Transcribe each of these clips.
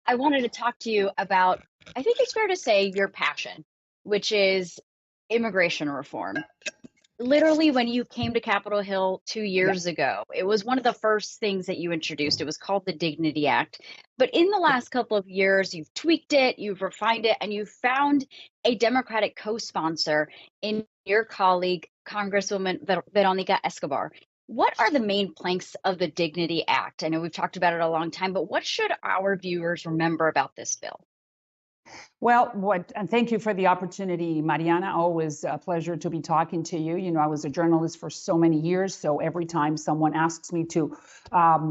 I wanted to talk to you about, I think it's fair to say, your passion, which is immigration reform. Literally, when you came to Capitol Hill 2 years ago, it was one of the first things that you introduced. It was called the Dignity Act. But in the last couple of years, you've tweaked it, you've refined it, and you've found a Democratic co sponsor in your colleague, Congresswoman Veronica Escobar. What are the main planks of the Dignity Act? I know we've talked about it a long time, but what should our viewers remember about this bill? And thank you for the opportunity, Mariana. Always a pleasure to be talking to you. You know, I was a journalist for so many years, so every time someone asks me to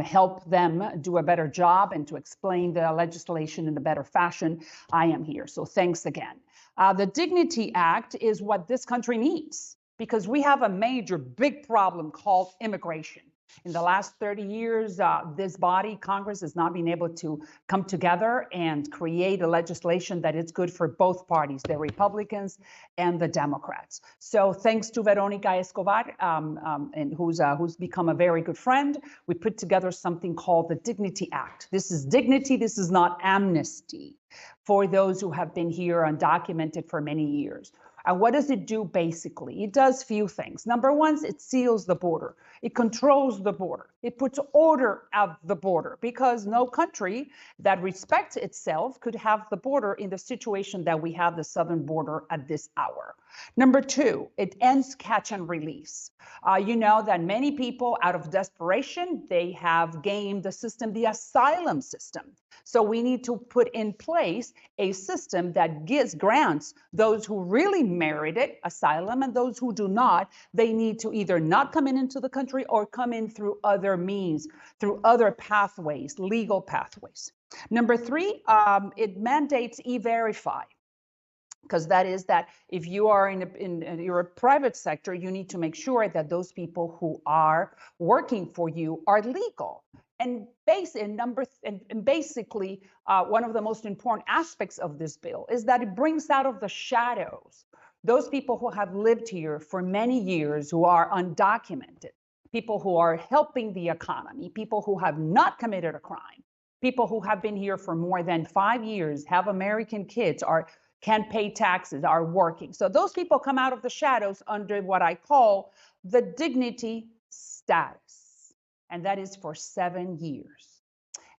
help them do a better job and to explain the legislation in a better fashion, I am here. So thanks again. The Dignity Act is what this country needs because we have a major, big problem called immigration. In the last 30 years, this body, Congress, has not been able to come together and create a legislation that is good for both parties, the Republicans and the Democrats. So thanks to Veronica Escobar, and who's become a very good friend, we put together something called the Dignity Act. This is dignity. This is not amnesty for those who have been here undocumented for many years. And what does it do basically? It does few things. Number one, it seals the border. It controls the border. It puts order at the border because no country that respects itself could have the border in the situation that we have the southern border at this hour. Number two, it ends catch and release. You know that many people out of desperation, they have gamed the system, the asylum system. So we need to put in place a system that grants those who really merit it asylum, and those who do not, they need to either not come into the country or come in through other means, through other pathways, legal pathways. Number three, it mandates e-verify. Because that is that if you are in your private sector, you need to make sure that those people who are working for you are legal. And basically, one of the most important aspects of this bill is that it brings out of the shadows those people who have lived here for many years, who are undocumented, people who are helping the economy, people who have not committed a crime, people who have been here for more than 5 years, have American kids, can pay taxes, are working. So those people come out of the shadows under what I call the dignity status. And that is for 7 years.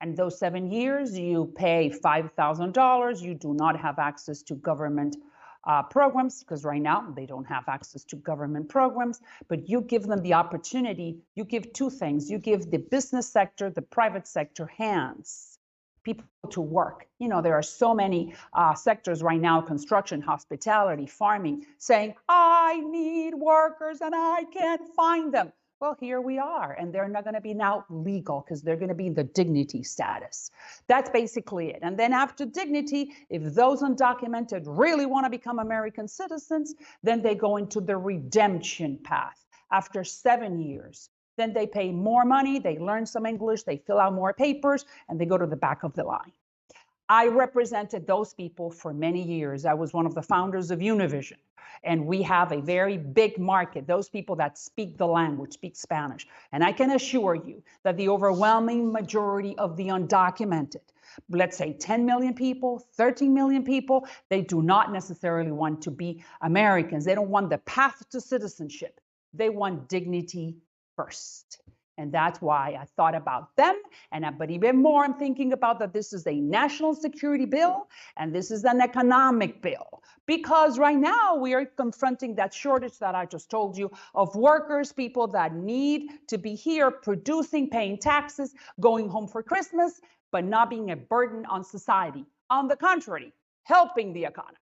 And those 7 years, you pay $5,000. You do not have access to government programs, because right now they don't have access to government programs, but you give them the opportunity. You give two things. You give the business sector, the private sector hands, people to work. You know, there are so many sectors right now, construction, hospitality, farming, saying, I need workers and I can't find them. Well, here we are, and they're not going to be now legal because they're going to be in the dignity status. That's basically it. And then after dignity, if those undocumented really want to become American citizens, then they go into the redemption path after 7 years. Then they pay more money, they learn some English, they fill out more papers, and they go to the back of the line. I represented those people for many years. I was one of the founders of Univision, and we have a very big market, those people that speak the language, speak Spanish. And I can assure you that the overwhelming majority of the undocumented, let's say 10 million people, 13 million people, they do not necessarily want to be Americans. They don't want the path to citizenship. They want dignity first. And that's why I thought about them. But even more, I'm thinking about that this is a national security bill and this is an economic bill. Because right now we are confronting that shortage that I just told you of workers, people that need to be here producing, paying taxes, going home for Christmas, but not being a burden on society. On the contrary, helping the economy.